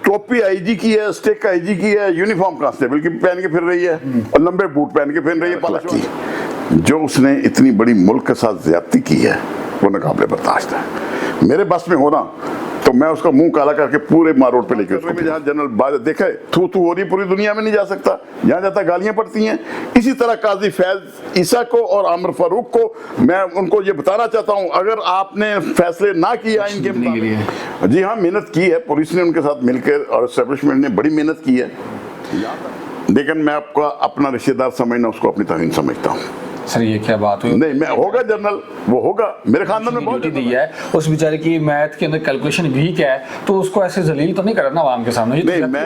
टोपी आईजी की है, स्टिक आईजी की है, यूनिफॉर्म कांस्टेबल की पहन के फिर रही है और लंबे बूट पहन के फिर रही है पालक की। जो उसने इतनी बड़ी मुल्क के साथ ज्यादती की है वो नाकाबिले बर्दाश्त है। मेरे बस में होना तो मैं उसका मुंह काला करके पूरे मारोड पे लेके उसको जहाँ जनरल बाज देखे थू थू हो रही पूरी दुनिया में नहीं जा सकता, जहाँ जाता गालियां पड़ती हैं। इसी तरह काजी फैज ईसा को और आमिर फारूक को मैं उनको ये बताना चाहता हूँ, अगर आपने फैसले ना किया इनके, जी हाँ मेहनत की है पुलिस ने उनके साथ मिलकर और एस्टेब्लिशमेंट ने बड़ी मेहनत की है, लेकिन मैं आपका अपना रिश्तेदार समझना उसको अपनी तौहीन समझता हूँ। सर ये क्या बात हुई? नहीं मैं होगा जनरल, वो होगा, मेरे खानदान में बहुत ड्यूटी दी है, उस बेचारे की मैथ के अंदर कैलकुलेशन वीक है, तो उसको ऐसे जलील तो नहीं करना आवाम के सामने। नहीं मैं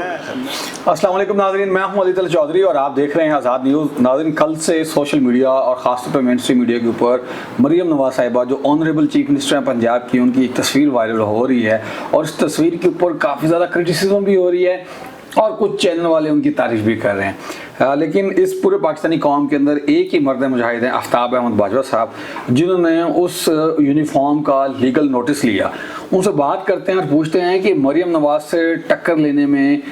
अस्सलाम वालेकुम नाज़रीन, मैं हूं अली तल चौधरी और आप देख रहे हैं आज़ाद न्यूज़। नाज़रीन, कल से सोशल मीडिया और ख़ासतौर पर मेन स्ट्रीम मीडिया के ऊपर मरियम नवाज साहिबा जो ऑनरेबल चीफ मिनिस्टर हैं पंजाब की, उनकी एक तस्वीर वायरल हो रही है और इस तस्वीर के ऊपर काफ़ी ज़्यादा क्रिटिसिज्म भी हो रही है और कुछ चैनल वाले उनकी तारीफ भी कर रहे हैं। लेकिन इस पूरे पाकिस्तानी कौम के अंदर एक ही मर्द मुजाहिद हैं, आफ्ताब अहमद बाजवा साहब, जिन्होंने उस यूनिफॉर्म का लीगल नोटिस लिया। उनसे बात करते हैं और पूछते हैं कि मरियम नवाज से टक्कर लेने में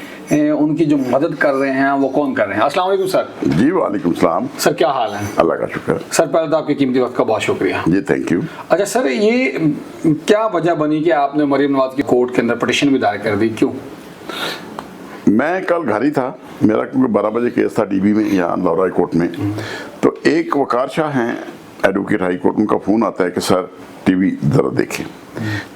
उनकी जो मदद कर रहे हैं वो कौन कर रहे हैं। अस्सलाम वालेकुम सर। जी वालेकुम सलाम। सर क्या हाल है? अल्लाह का शुक्र। सर पहले तो आपके कीमती वक्त का बहुत शुक्रिया। जी थैंक यू। अच्छा सर, ये क्या वजह बनी कि आपने मरियम नवाज की कोर्ट के अंदर पिटीशन भी दायर कर दी, क्यों? मैं कल घर ही था, मेरा क्योंकि 12 बजे केस था डीबी में यहाँ लाहौर हाई कोर्ट में, तो एक वकार शाह हैं एडवोकेट हाई कोर्ट, उनका फ़ोन आता है कि सर टीवी ज़रा देखें।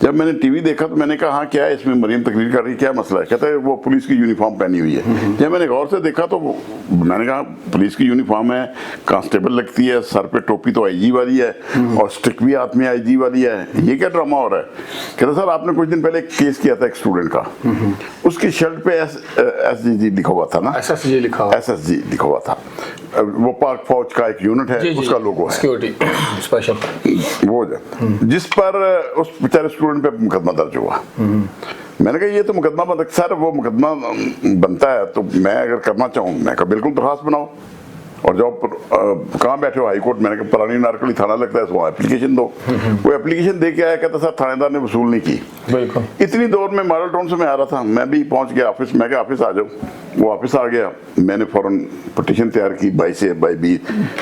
जब मैंने टीवी देखा तो मैंने कहा हाँ क्या है इसमें, मरियम तकरीर कर रही, क्या मसला है? कहता है वो पुलिस की यूनिफॉर्म पहनी हुई है। जब मैंने गौर से देखा तो मैंने कहा पुलिस की यूनिफॉर्म है, कांस्टेबल लगती है, सर पे टोपी तो आईजी वाली है और स्टिक भी हाथ में आईजी वाली है, ये क्या ड्रामा हो रहा है? कहता सर आपने कुछ दिन पहले एक केस किया था एक स्टूडेंट का, उसकी शर्ट पे SSG लिखा हुआ था ना, SSG लिखा हुआ, SSG लिखा हुआ था, वो पाक फौज का एक यूनिट है, उसका लोगो है सिक्योरिटी स्पेशल, वो जिस पर उस बेचारे स्टूडेंट पे मुकदमा दर्ज हुआ। मैंने कहा ये तो मुकदमा बन, सर वो मुकदमा बनता है तो मैं अगर करना चाहूँ, मैं कहा बिल्कुल दरखास्त बनाओ, और जब कहाँ बैठे हो हाई कोर्ट, मैंने कहा पुरानी नारकली थाना लगता है, वहाँ एप्लीकेशन दो। वो एप्लीकेशन दे के आया, कहता सर थानेदार ने वसूल नहीं की। बिल्कुल इतनी दौर में मॉडल टाउन से मैं आ रहा था, मैं भी पहुंच गया ऑफिस, मैं क्या ऑफिस आ जाओ, वो ऑफिस आ गया। मैंने फौरन पटिशन तैयार की 22 A by 20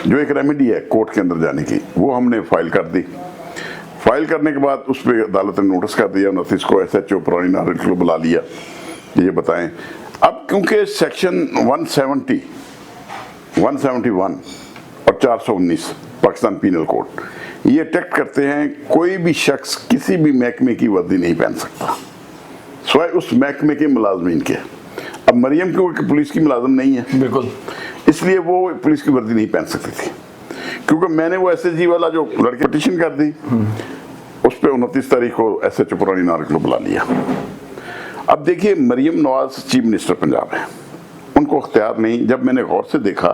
जो एक रेमेडी है कोर्ट के अंदर जाने की, वो हमने फाइल कर दी। फाइल करने के बाद उस पर अदालत ने नोटिस कर दिया, 29 को SHO पुरानी नारकली को बुला लिया, ये बताएं। अब क्योंकि सेक्शन 170, 171 और 419 पाकिस्तान पीनल कोड ये टेक्ट करते हैं कोई भी शख्स किसी भी महकमे की वर्दी नहीं पहन सकता सिवाय उस महकमे के मुलाजमीन के। अब मरियम क्योंकि पुलिस की मुलाजम नहीं है, बिल्कुल, इसलिए वो पुलिस की वर्दी नहीं पहन सकती थी। क्योंकि मैंने वो SSG वाला जो लड़के पिटीशन कर दी, उस पर 29 तारीख को SHO पुरानी नारकली को बुला लिया। अब देखिए मरियम नवाज चीफ मिनिस्टर पंजाब है, उनको अख्तियार नहीं। जब मैंने गौर से देखा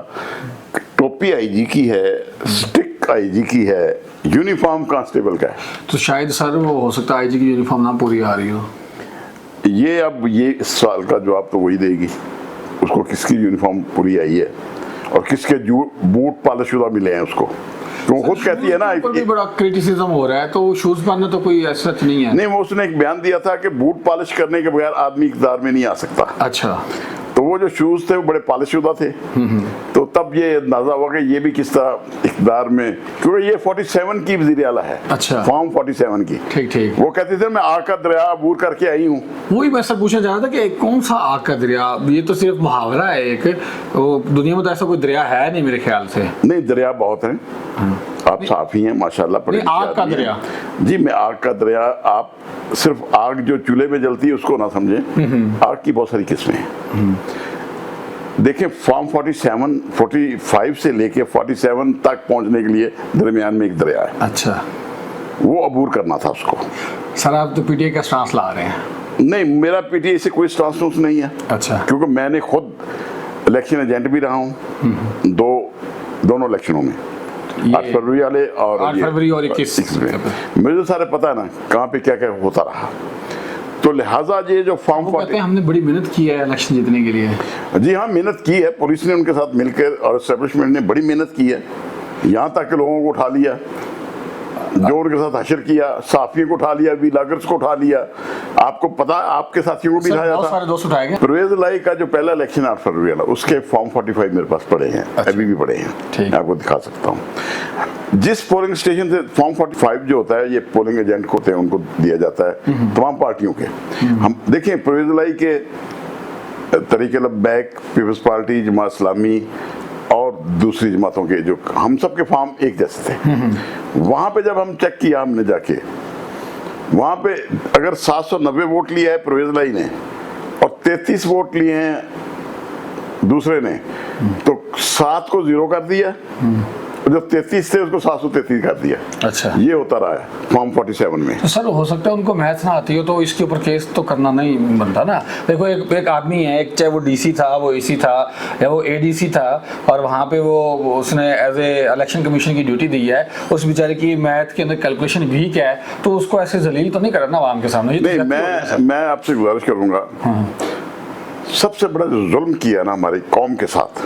टोपी आईजी की है, स्टिक आईजी की है, यूनिफॉर्म कांस्टेबल का है, तो शायद सर वो हो सकता है आईजी की यूनिफॉर्म ना पूरी आ रही हो। ये अब ये इस सवाल का जवाब तो वही देगी, उसको किसकी यूनिफॉर्म पूरी आई है और किसके बूट पॉलिशुदा मिले हैं उसको, तो वो खुद कहती है ना। ऊपर भी बड़ा क्रिटिसिज्म हो रहा है, तो शूज पहनना तो कोई ऐसा नहीं है। नहीं, वो उसने एक बयान दिया था कि बूट पॉलिश करने के बगैर आदमी इक़्तिदार में नहीं आ सकता। अच्छा, तो वो जो शूज थे वो बड़े पॉलिशुदा थे, तो तब ये अंदाजा हुआ कि ये भी किस तरह इक़्तिदार में, क्योंकि ये 47 की वज़ीर आला है। अच्छा, फॉर्म 47 की। ठीक ठीक। वो कहते थे मैं आग का दरिया अबूर करके आई हूँ। वही मैं सब पूछना चाह रहा था कि कौन सा आग का दरिया? ये तो सिर्फ मुहावरा है एक, तो दुनिया में तो ऐसा कोई दरिया है नहीं मेरे ख्याल से। नहीं, दरिया बहुत है, आप साफी हैं माशाल्लाह। आग का दरिया? जी, मैं आग का दरिया, आप सिर्फ आग जो चूल्हे में जलती है उसको ना समझें, आग की बहुत सारी किस्में हैं। देखें फॉर्म 47, 45 से लेके 47 तक पहुंचने के लिए दरमियान में एक दरिया है। अच्छा, वो अबूर करना था उसको। सर आप तो पीटीआई का स्टांस ला रहे हैं? नहीं, मेरा पीटीआई से कोई स्टांस नहीं है। अच्छा, क्योंकि मैंने खुद इलेक्शन एजेंट भी रहा हूँ दोनों इलेक्शनों में, 8 फरवरी वाले और 8 फरवरी और 21 में। मुझे तो सारे पता है ना कहाँ पे क्या क्या होता रहा, तो लिहाजा ये जो फॉर्म कहते हैं हमने बड़ी मेहनत की है इलेक्शन जीतने के लिए। जी हाँ, मेहनत की है, पुलिस ने उनके साथ मिलकर और एस्टेब्लिशमेंट ने बड़ी मेहनत की है, यहाँ तक कि लोगों को उठा लिया। जो उनके साथ हशर किया, साफियों को उठा लिया, व्लॉगर्स को उठा लिया। आपको पता, आपके साथियों को भी सर, उठाया बहुत था। सारे दोस्त उठाए गए। परवेज लाई का जो पहला इलेक्शन 8 फरवरी वाला, उसके फॉर्म 45 मेरे पास पड़े हैं, अभी भी पड़े हैं, ठीक। मैं आपको दिखा सकता हूँ। जिस पोलिंग स्टेशन से फॉर्म 45 जो होता है, ये पोलिंग एजेंट होते हैं, उनको दिया जाता है तमाम पार्टियों के। हम देखें परवेज लाई के तरीके लब्बैक, पीपल्स पार्टी, जमात इस्लामी और दूसरी जमातों के, जो हम सब के फॉर्म एक जैसे थे। वहां पे जब हम चेक किया हमने जाके, वहां पे अगर 790 वोट लिया है परवेज लाई ने और 33 वोट लिए हैं दूसरे ने, तो 7 को 0 कर दिया, जो 33 थे उसको 733 कर दिया। अच्छा, ये होता रहा है फॉर्म 47 में। तो सर हो सकता है उनको मैथ्स ना आती हो तो इसके ऊपर केस तो करना नहीं बनता ना। देखो एक आदमी है, एक चाहे वो डीसी था, वो एसी था, या वो एडीसी था, और वहाँ पे वो उसने एज ए इलेक्शन कमीशन की ड्यूटी दी है, उस बेचारे की मैथ के अंदर कैलकुलेशन वीक है, तो उसको ऐसे जलील तो नहीं करना आवाम के सामने। नहीं, मैं आपसे गुजारिश करूंगा, सबसे बड़ा जो जुल्म किया ना हमारी कौम के साथ,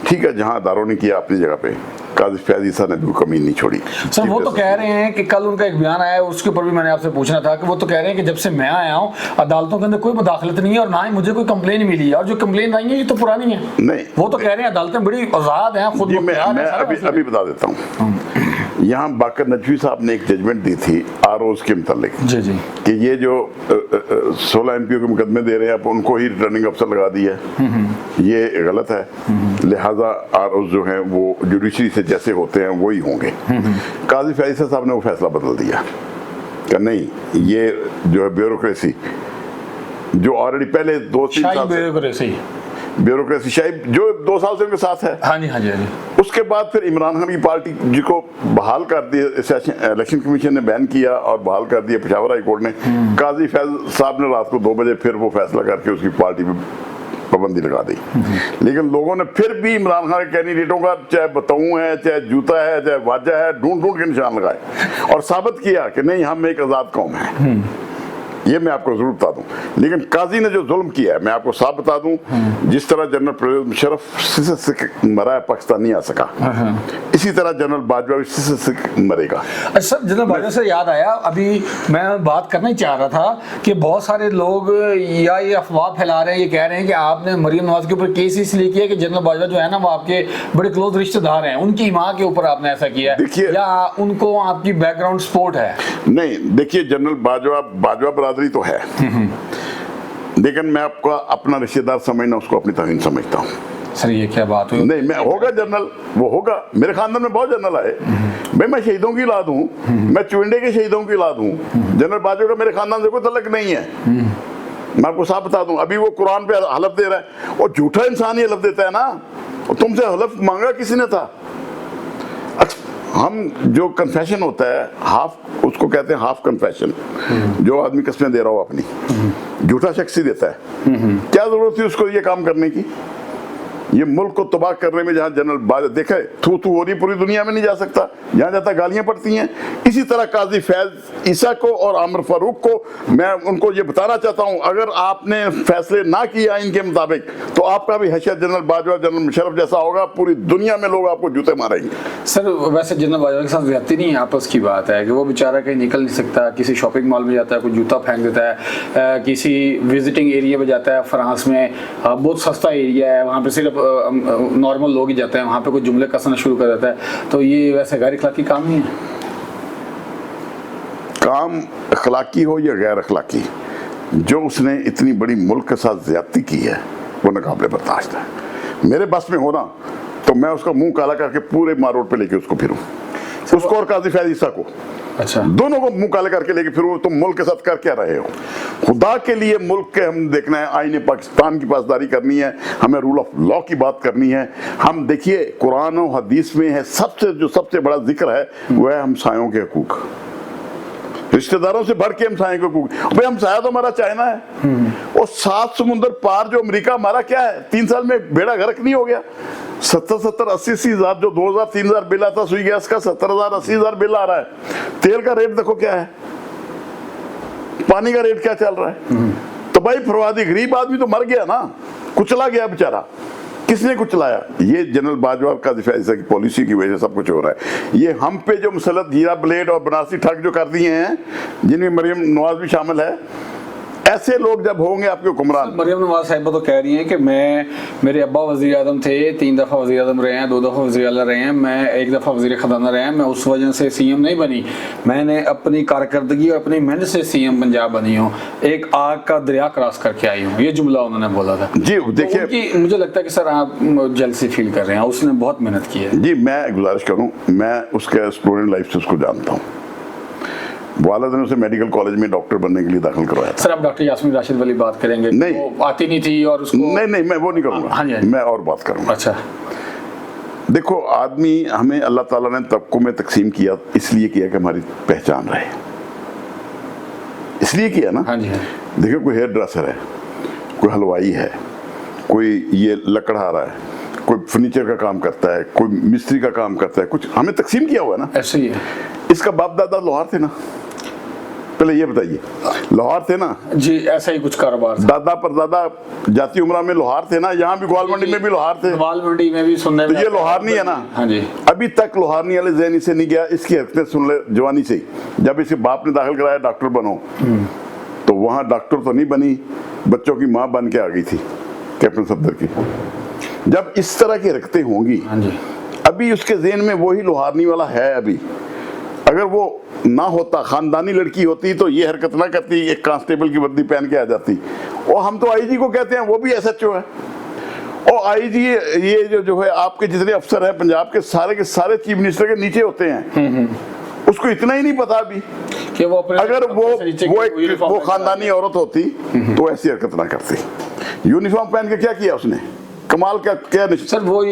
ठीक है, जहां दारों ने किया अपनी जगह पे, काजी फैज ईसा ने भी कमी नहीं छोड़ी। सर वो तो कह रहे हैं कि कल उनका एक बयान आया है, उसके ऊपर भी मैंने आपसे पूछना था कि वो तो कह रहे हैं कि जब से मैं आया हूँ अदालतों के अंदर कोई मुदाखलत नहीं है और ना ही मुझे कोई कंप्लेन मिली है, और जो कंप्लेन आई है ये तो पुरानी है। नहीं, वो तो कह रहे हैं अदालतें बड़ी आजाद हैं, खुद जी, मुख्तियार मैं हैं, सारे अभी बता देता हूँ। यहाँ बाकर नजवी साहब ने एक जजमेंट दी थी आरओज के मुतालिक, जी जी, कि ये जो 16 एमपीओ के मुकदमे दे रहे हैं, आप उनको ही रिटर्निंग अफसर लगा दिया, ये गलत है। लिहाजा आरओज जो हैं वो जुडिशरी से जैसे होते हैं वही होंगे। काजी फैज साहब ने वो फैसला बदल दिया कि नहीं, ये जो है ब्यूरोक्रेसी जो ऑलरेडी पहले 2-3 साल से ब्यूरोक्रेसी शायद जो 2 साल से उनके साथ है, हाँ जी हाँ जी हाँ जी, उसके बाद फिर इमरान खान की पार्टी जिसको बहाल कर दिया, इलेक्शन कमीशन ने बैन किया और बहाल कर दिया पेशावर हाई कोर्ट ने। काजी फैज साहब ने रात को 2 बजे फिर वो फैसला करके उसकी पार्टी पे पाबंदी लगा दी। लेकिन लोगों ने फिर भी इमरान खान के कैंडिडेटों का, चाहे बताऊं है, चाहे जूता है, चाहे वाजा है, ढूंढ ढूंढ के निशान लगाए और साबित किया कि नहीं, हम एक आजाद कौम है। ये मैं आपको जरूर बता दूं। लेकिन काजी ने जो जुल्म किया है, मैं आपको साफ बता दूं, जिस तरह जनरल परवेज मुशर्रफ से मरा है, पाकिस्तान नहीं आ सका, इसी तरह जनरल बाजवा भी से मरेगा। अच्छा सर, जनरल बाजवा से याद आया, अभी मैं बात करना ही चाह रहा था कि बहुत सारे लोग या ये अफवाह फैला रहे हैं, ये कह रहे हैं कि आपने मरियम नवाज के ऊपर केस इसलिए किया कि जनरल बाजवा जो है ना वो आपके बड़े क्लोज रिश्तेदार हैं, उनकी माँ के ऊपर आपने ऐसा किया है, या उनको आपकी बैकग्राउंड सपोर्ट है? नहीं, देखिए, जनरल बाजवा तो है, लेकिन मैं आपका अपना रिश्तेदार समझना, उसको अपनी तौहीन समझता हूँ। सर ये क्या बात हुई? नहीं, मैं होगा जनरल, वो होगा। मेरे खानदान में बहुत जनरल आए भाई, मैं शहीदों की औलाद हूँ, मैं चुंडे के शहीदों की औलाद हूँ। जनरल बाजवा का मेरे खानदान से कोई तल्लुक नहीं है। मैं आपको साफ बता दूं, अभी वो कुरान पे हलफ दे रहा है, और झूठा इंसान ही हलफ देता है ना, तुमसे हलफ मांगा किसी ने था? हम जो कन्फेशन होता है, हाफ, उसको कहते हैं हाफ कन्फेशन, जो आदमी कस्में दे रहा हो अपनी, झूठा शख्स ही देता है। क्या जरूरत थी उसको ये काम करने की? ये मुल्क को तबाह करने में, जहां जनरल बाजवा देखे थू थू हो रही, पूरी दुनिया में नहीं जा सकता, जहां जाता गालियां पड़ती हैं। इसी तरह काजी फैज ईसा को और आमिर फारूक को मैं उनको ये बताना चाहता हूं, अगर आपने फैसले ना किए आइन के मुताबिक, तो आपका भी हैसियत जनरल बाजवा, जनरल मुशर्रफ जैसा होगा, पूरी दुनिया में लोग आपको जूते मारेंगे। सर वैसे जनरल बाजवा के साथ ज्यादती नहीं है, आपस की बात है कि वो बेचारा कहीं निकल नहीं सकता, किसी शॉपिंग मॉल में जाता है, कोई जूता फेंक देता है, किसी विजिटिंग एरिया में जाता है, फ्रांस में बहुत सस्ता एरिया है, वहाँ पे सिर्फ नॉर्मल लोग ही जाते हैं, वहाँ पे कोई जुमले कसना शुरू कर देता है, तो ये वैसे गैर अखलाकी काम नहीं है? काम अखलाकी हो या गैर अखलाकी, जो उसने इतनी बड़ी मुल्क के साथ ज्यादती की है वो नाकाबिले बर्दाश्त है। मेरे बस में होना तो मैं उसका मुंह काला करके पूरे मार रोड पे लेके उसको फिरूं, उसको और काजी फैज ईसा को, अच्छा, दोनों को मुंह काले करके लेके फिर तुम मुल्क के साथ कर क्या रहे हो? खुदा के लिए मुल्क के हम देखना है, आईने पाकिस्तान की पासदारी करनी है, हमें रूल ऑफ लॉ की बात करनी है। हम देखिए, कुरान और हदीस में है, सबसे बड़ा जिक्र है वो है हमसायों के हकूक, रिश्तेदारों से बढ़ के हमसायों के हकूक। भाई हमसाया तो हमारा चाइना है, और 7 समुंदर पार जो अमेरिका हमारा क्या है, 3 साल में बेड़ा गर्क नहीं हो गया? 70 80 हजार, जो 2000-3000 बिल आता सुई गैस का, 70,000 80,000 बिल आ रहा है। तेल का रेट देखो क्या है, पानी का रेट क्या चल रहा है। तो भाई फरवादी गरीब आदमी तो मर गया ना, कुचला गया बेचारा। किसने कुछ चलाया? ये जनरल बाजवा का दिफा की पॉलिसी की वजह से सब कुछ हो रहा है। ये हम पे जो मुसलत जीरा ब्लेड और बनारसी ठग जो कर दिए हैं, जिनमें मरियम नवाज भी शामिल है, ऐसे लोग जब होंगे आपके हुक्मरान। मरियम नवाज साहिबा तो कह रही हैं कि मेरे अब्बा वज़ीर आज़म थे, 3 दफ़ा वज़ीर आज़म रहे हैं, 2 दफ़ा वज़ीर आला रहे हैं, मैं 1 दफ़ा वज़ीर ख़जाना रहे हैं, मैं उस वजह से सीएम नहीं बनी, मैंने अपनी कारकर्दगी और अपनी मेहनत से सीएम पंजाब बनी हूँ, एक आग का दरिया क्रॉस करके आई हूँ। ये जुमला उन्होंने बोला था। जी देखिए, तो मुझे लगता है कि सर आप जेलसी फील कर रहे हैं, उसने बहुत मेहनत की है। जी मैं गुजारिश करूँ, मैं उसके स्टूडेंट लाइफ से उसको जानता हूँ। वालिद ने उसे मेडिकल कॉलेज में डॉक्टर बनने के लिए दाखिल करवाया था। सर आप डॉक्टर यास्मीन राशिद वाली बात करेंगे? नहीं, वो आती नहीं थी और उसको नहीं मैं वो नहीं करूँगा। हाँ जी, मैं और बात करूँगा। अच्छा, देखो, आदमी हमें अल्लाह ताला ने तबकों में तकसीम किया, इसलिए किया कि हमारी पहचान रहे, इसलिए किया ना। हाँ जी, हाँ। देखो, कोई हेयर ड्रेसर है, कोई हलवाई है, कोई ये लकड़हारा है, कोई फर्नीचर का काम करता है, कोई मिस्त्री का काम करता है, कुछ हमें तकसीम किया हुआ है ना। ऐसे ही है। इसका बाप दादा लोहार थे ना, पहले ये बताइए, लोहार थे ना जी, ऐसा ही कुछ कारोबार था। दादा परदादा जाति उमरा में लोहार थे ना, यहाँ भी ग्वाल मंडी में भी लोहार थे, माल मंडी में भी सुनने तो में ये लोहार नहीं है ना। हाँ जी, अभी तक लोहारनी वाले जहनी से नहीं गया, इसकी हरकतें सुन ले जवानी से ही। जब इसके बाप ने दाखिल कराया डॉक्टर बनो, तो वहां डॉक्टर तो नहीं बनी, बच्चों की माँ बन के आ गई थी, कैप्टन सफदर की। जब इस तरह की हरकतें होंगी, हाँ जी, अभी उसके ज़हन में वही लोहारनी वाला है। अभी अगर वो ना होता, खानदानी लड़की होती, तो ये हरकत ना करती, एक कांस्टेबल की वर्दी पहन के आ जाती। और हम तो आईजी को कहते हैं, वो भी एसएचओ है। और आईजी ये जो है, आपके जितने अफसर हैं पंजाब के सारे चीफ मिनिस्टर के नीचे होते हैं। उसको इतना ही नहीं पता अभी कि वो अपने अगर नीचे वो खानदानी औरत होती तो ऐसी हरकत ना करती। यूनिफॉर्म पहन के क्या किया उसने? कमाल का क्या निश्चित। सर वो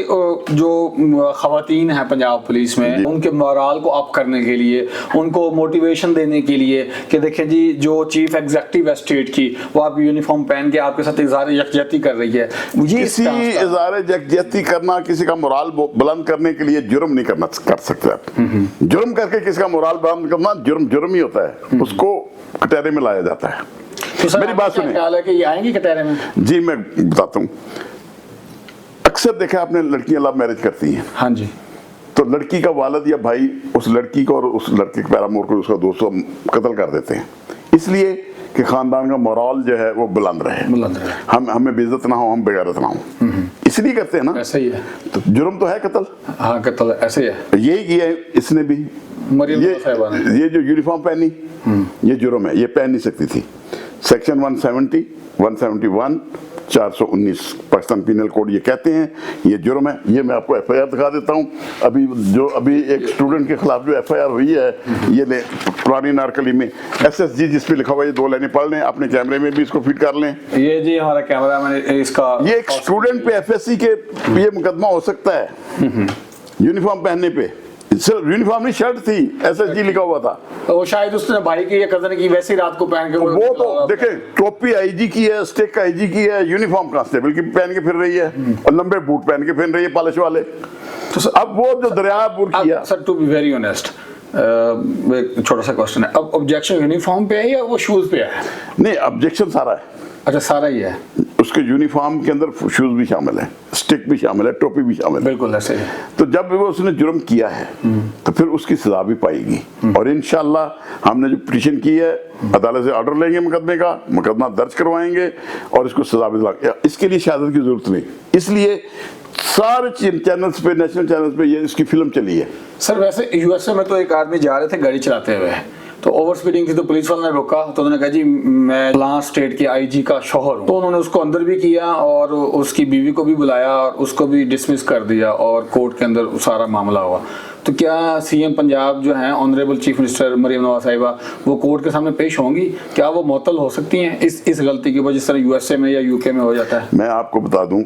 जो खवातीन हैं पंजाब पुलिस में, उनके मोराल को अप करने के लिए, उनको मोटिवेशन देने के लिए कि देखें जी, जो चीफ एग्जीक्यूटिव है स्टेट की, वो आप यूनिफॉर्म पहन के आपके साथ इज़हार यकजहती कर रही है। किसी इज़हार यकजहती करना, किसी का मोराल बुलंद करने के लिए जुर्म नहीं कर सकते आप। जुर्म करके किसी का मोराल बुलंद करना जुर्म ही होता है, उसको कटहरे में लाया जाता है। तो सर मेरी बात सुनिए। ख्याल है कि ये आएंगी कटहरे में? जी मैं बताता हूँ, अक्सर देखा आपने लड़कियां लव मैरिज करती हैं। हाँ जी, तो लड़की का वालिद या भाई उस लड़की को और उस लड़के के पैरामोर को, उसका दोस्त कत्ल कर देते हैं, इसलिए कि खानदान का मोराल जो है वो बुलंद रहे, हमें बेइज्जत ना हो, हम बेगैरत ना हो, इसलिए करते हैं ना। ऐसा ही है। तो जुर्म तो है कत्ल। हाँ, कत्ल ऐसे ही है। यही किया है इसने भी। ये जो यूनिफॉर्म पहनी, ये जुर्म है, ये पहन नहीं सकती थी। सेक्शन 170, 171, 419 पाकिस्तान पीनल कोड ये कहते हैं ये जुर्म है। ये मैं आपको एफआईआर दिखा देता हूँ। अभी एक स्टूडेंट के खिलाफ जो एफआईआर हुई है, ये पुरानी नारकली में एसएसजी जिस पे लिखा हुआ, ये 2 लाइनें पढ़ लें, अपने कैमरे में भी इसको फिट कर लें। ये जी हमारा कैमरा मैंने इसका, ये एक स्टूडेंट पे एफएससी के ये मुकदमा हो सकता है यूनिफॉर्म पहनने पे। सिर्फ यूनिफॉर्म नहीं, शर्ट थी, एसएसजी लिखा हुआ था। तो वो शायद उसने भाई की या कजन की वैसी रात को पहन के, वो तो देखें, टोपी आईजी की है, स्टिक आईजी की है, यूनिफॉर्म कांस्टेबल की पहन के फिर रही है, और लंबे बूट पहन के फिर रही है पॉलिश वाले। तो अब वो जो दरियापुर किया। Sir to be very honest, एक छोटा सा क्वेश्चन है, अब ऑब्जेक्शन यूनिफॉर्म पे है या वो शूज पे है? नहीं, ऑब्जेक्शन सारा है। अच्छा, सारा ही है। उसके यूनिफॉर्म के अंदर शूज भी शामिल है, स्टिक भी शामिल है, टोपी भी शामिल है। बिल्कुल ऐसे ही। तो जब भी वो उसने जुर्म किया है तो फिर उसकी सजा भी पाएगी। और इंशाल्लाह हमने जो पिटीशन की है, अदालत से ऑर्डर लेंगे मुकदमे का, मुकदमा दर्ज करवाएंगे और इसको सजा भी दिलाएंगे। इसके लिए शहादत की जरूरत नहीं, इसलिए सारे चैनल्स पे, नेशनल चैनल्स पे ये इसकी फिल्म चली है। सर वैसे यूएसए में तो एक आदमी जा रहे थे गाड़ी चलाते हुए, तो ओवर स्पीडिंग थी, तो पुलिस वाले ने रोका, तो उन्होंने कहा जी मैं फलां स्टेट के आईजी का शौहर हूँ। तो उन्होंने उसको अंदर भी किया और उसकी बीवी को भी बुलाया और उसको भी डिसमिस कर दिया और कोर्ट के अंदर सारा मामला हुआ। तो क्या सीएम पंजाब जो है, honourable chief minister Maryam Nawaz Sahiba, वो कोर्ट के सामने पेश होंगी? क्या वो मुअत्तल हो सकती हैं इस गलती की वजह, जिस तरह यूएसए में या यूके में हो जाता है? मैं आपको बता दूं,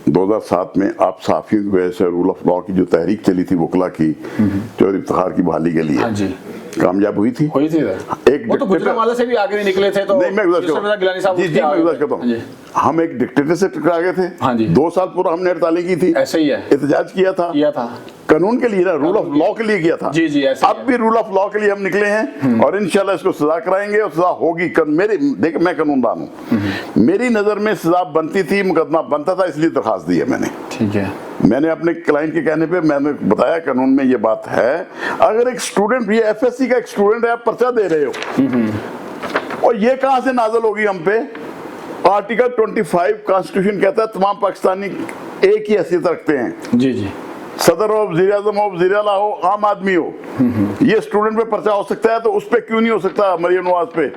2007 में आप साफियों की वजह से रूल ऑफ लॉ की जो तहरीक चली थी वकला की, चौधरी इफ्तिखार की बहाली के लिए, हाँ जी, कामयाब हुई थी। हुई थी इधर। एक वो तो गुजरात वाले से भी आगे नहीं निकले थे, तो नहीं, मैं गुजरात यूसुफ रज़ा गिलानी साहब जी उसके मैं आगे गुजरात थे। कहता हाँ जी, हूँ, हम एक डिक्टेटर से टकरा गए थे। हाँ जी। 2 साल पूरा हमने हड़तालें की थी, ऐसे ही है, एहतजाज किया था कानून के लिए ना, रूल ऑफ लॉ के लिए किया था। जी, जी, ऐसे ही अब भी रूल ऑफ लॉ के लिए हम निकले हैं और इंशाल्लाह इसको सजा कराएंगे और सजा होगी। मेरी देखिए, मैं कानूनदान हूँ, मेरी नजर में सजा बनती थी, मुकदमा बनता था, इसलिए दरखास्त दी है मैंने। ठीक है। मैंने अपने क्लाइंट के कहने पे मैंने बताया कानून में ये बात है, अगर एक स्टूडेंट, ये एफएससी का एक स्टूडेंट है, आप पर्चा दे रहे हो और ये कहां से नाजल होगी हम पे? आर्टिकल 25 कॉन्स्टिट्यूशन कहता है तमाम पाकिस्तानी एक ही हैसियत रखते हैं, जी जी, सदर हो, वज़ीर आज़म हो, वज़ीर आला हो, आम आदमी हो। ये स्टूडेंट पे पर्चा हो सकता है, तो उस पे क्यों नहीं हो सकता मरियम नवाज पे?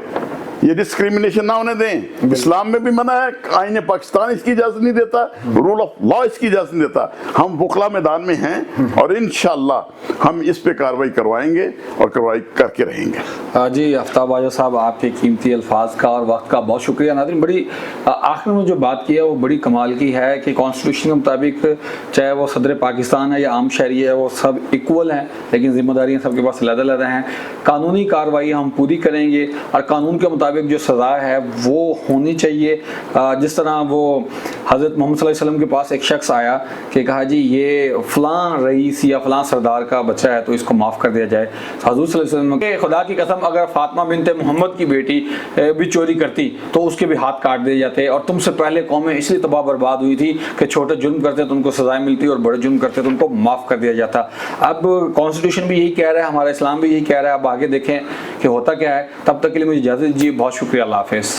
ये डिस्क्रिमिनेशन ना होने दें। इस्लाम में भी मना है, आईने पाकिस्तान इसकी इजाजत नहीं देता, रूल ऑफ लॉ इसकी इजाजत नहीं देता। हम वकला मैदान में हैं और इंशाअल्लाह हम इस पे कार्रवाई करवाएंगे और कार्रवाई करके रहेंगे। जी आफ्ताब आजो साहब, आपके कीमती अल्फाज का और वक्त का बहुत शुक्रिया। नाज़रीन, बड़ी आखिर में जो बात की है वो बड़ी कमाल की है कि कॉन्स्टिट्यूशन के मुताबिक चाहे वो सदर पाकिस्तान है या आम शहरी है, वो सब इक्वल हैं, लेकिन जिम्मेदारियाँ सबके पास अलग-अलग हैं। कानूनी कार्रवाई हम पूरी करेंगे और कानून के मुताबिक जो सज़ा है वो होनी चाहिए। जिस तरह वो हज़रत मोहम्मद सल्लल्लाहु अलैहि वसल्लम के पास एक शख्स आया कि कहा जी ये फ़लाँ रईस या फ़लाँ सरदार का बच्चा है तो इसको माफ़ कर दिया जाए। हज़रत सल्लल्लाहु अलैहि वसल्लम के खुदा की कसम, अगर फातिमा बिनते मोहम्मद की बेटी भी चोरी करती तो उसके भी हाथ काट दिए जाते, और तुमसे पहले कौमें इसलिए तबाह बर्बाद हुई थी कि छोटे जुर्म करते तो उनको सजाएं मिलती और बड़े जुर्म करते तो उनको माफ़ कर दिया जाता। अब कॉन्स्टिट्यूशन भी यही कह रहा है, हमारा इस्लाम भी यही कह रहा है। अब आगे देखें कि होता क्या है। तब तक के लिए मुझे इजाज़त दीजिए। बहुत शुक्रिया। अल्लाह हाफ़िज़।